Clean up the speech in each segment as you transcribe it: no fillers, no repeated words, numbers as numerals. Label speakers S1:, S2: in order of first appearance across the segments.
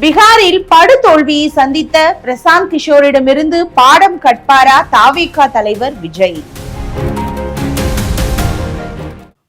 S1: பீகாரில் படுதோல்வியை சந்தித்த பிரசாந்த் கிஷோரிடமிருந்து பாடம் கற்பாரா தாவேகா தலைவர் விஜய்?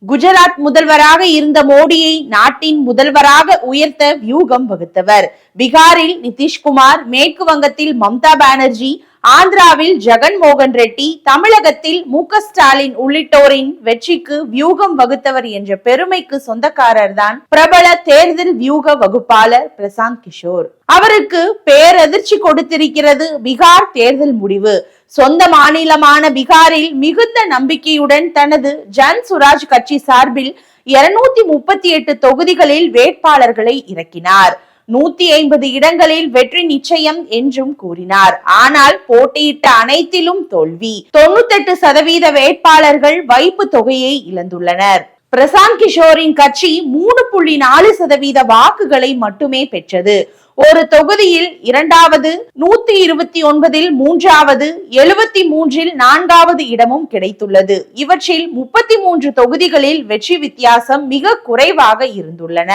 S1: குஜராத் முதல்வராக இருந்த மோடியை நாட்டின் முதல்வராக உயர்த்த வியூகம் வகுத்தவர். பீகாரில் நிதிஷ்குமார், மேற்கு வங்கத்தில் மம்தா பானர்ஜி, ஆந்திராவில் ஜெகன்மோகன் ரெட்டி, தமிழகத்தில் மு.க. ஸ்டாலின் உள்ளிட்டோரின் வெற்றிக்கு வியூகம் வகுத்தவர் என்ற பெருமைக்கு சொந்தக்காரர் தான் பிரபல தேர்தல் வியூக வகுப்பாளர் பிரசாந்த் கிஷோர். அவருக்கு பேரதிர்ச்சி கொடுத்திருக்கிறது பீகார் தேர்தல் முடிவு. சொந்த மாநிலமான பீகாரில் மிகுந்த நம்பிக்கையுடன் தனது ஜன் சுராஜ் கட்சி சார்பில் 238 தொகுதிகளில் வேட்பாளர்களை இறக்கினார். 150 இடங்களில் வெற்றி நிச்சயம் என்றும் கூறினார். ஆனால் போட்டியிட்ட அனைத்திலும் தோல்வி. 98% வேட்பாளர்கள் வைப்பு தொகையை இழந்துள்ளனர். பிரசாந்த் கிஷோரின் கட்சி 3.4% வாக்குகளை மட்டுமே பெற்றது. ஒரு தொகுதியில் 2வது, 129இல் 3வது, 73இல் 4வது இடமும் கிடைத்துள்ளது. இவற்றில் 33 தொகுதிகளில் வெற்றி வித்தியாசம் மிக குறைவாக இருந்துள்ளன.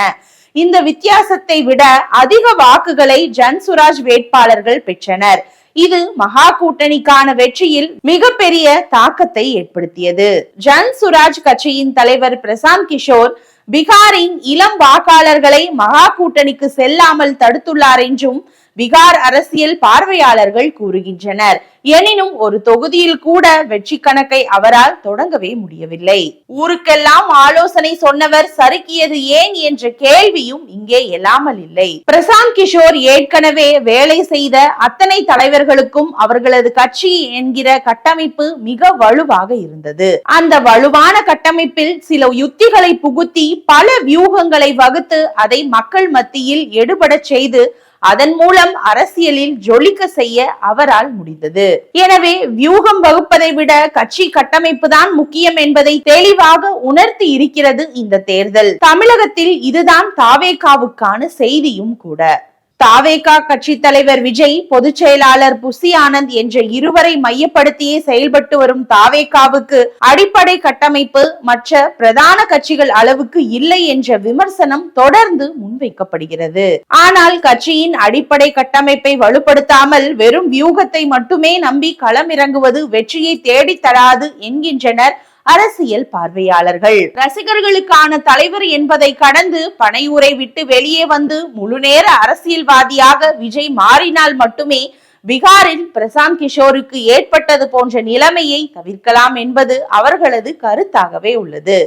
S1: இந்த வித்தியாசத்தை விட அதிக வாக்குகளை ஜன் சுராஜ் வேட்பாளர்கள் பெற்றனர். இது மகா கூட்டணிக்கான வெற்றியில் மிகப்பெரிய தாக்கத்தை ஏற்படுத்தியது. ஜன் சுராஜ் கட்சியின் தலைவர் பிரசாந்த் கிஷோர் பீகாரின் இளம் வாக்காளர்களை மகா கூட்டணிக்கு செல்லாமல் தடுத்துள்ளார் என்றும் பீகார் அரசியல் பார்வையாளர்கள் கூறுகின்றனர். எனினும் ஒரு தொகுதியில் கூட வெற்றி கணக்கை அவரால் தொடங்கவே முடியவில்லை. ஊருக்கெல்லாம் ஆலோசனை சொன்னவர் சறுக்கியது ஏன் என்ற கேள்வியும் இங்கே எழாமல் இல்லை. பிரசாந்த் கிஷோர் ஏற்கனவே வேலை செய்த அத்தனை தலைவர்களுக்கும் அவர்களது கட்சி என்கிற கட்டமைப்பு மிக வலுவாக இருந்தது. அந்த வலுவான கட்டமைப்பில் சில யுத்திகளை புகுத்தி பல வியூகங்களை வகுத்து அதை மக்கள் மத்தியில் எடுபட செய்து அதன் மூலம் அரசியலில் ஜொலிக்க செய்ய அவரால் முடிந்தது. எனவே வியூகம் வகுப்பதை விட கட்சி கட்டமைப்பு தான் முக்கியம் என்பதை தெளிவாக உணர்த்தி இருக்கிறது இந்த தேர்தல். தமிழகத்தில் இதுதான் தாவேகாவுக்கான செய்தியும் கூட. தாவேகா கட்சி தலைவர் விஜய், பொதுச் செயலாளர் புசி ஆனந்த் என்ற இருவரை மையப்படுத்தியே செயல்பட்டு வரும் தாவேகாவுக்கு அடிப்படை கட்டமைப்பு மற்ற பிரதான கட்சிகள் அளவுக்கு இல்லை என்ற விமர்சனம் தொடர்ந்து முன்வைக்கப்படுகிறது. ஆனால் கட்சியின் அடிப்படை கட்டமைப்பை வலுப்படுத்தாமல் வெறும் வியூகத்தை மட்டுமே நம்பி களமிறங்குவது வெற்றியை தேடித்தராது என்கின்றனர் அரசியல் பார்வையாளர்கள். ரசிகர்களுக்கான தலைவர் என்பதை கடந்து பனையூரை விட்டு வெளியே வந்து முழுநேர அரசியல்வாதியாக விஜய் மாறினால் மட்டுமே பீகாரில் பிரசாந்த் கிஷோருக்கு ஏற்பட்டது போன்ற நிலைமையை தவிர்க்கலாம் என்பது அவர்களது கருத்தாகவே உள்ளது.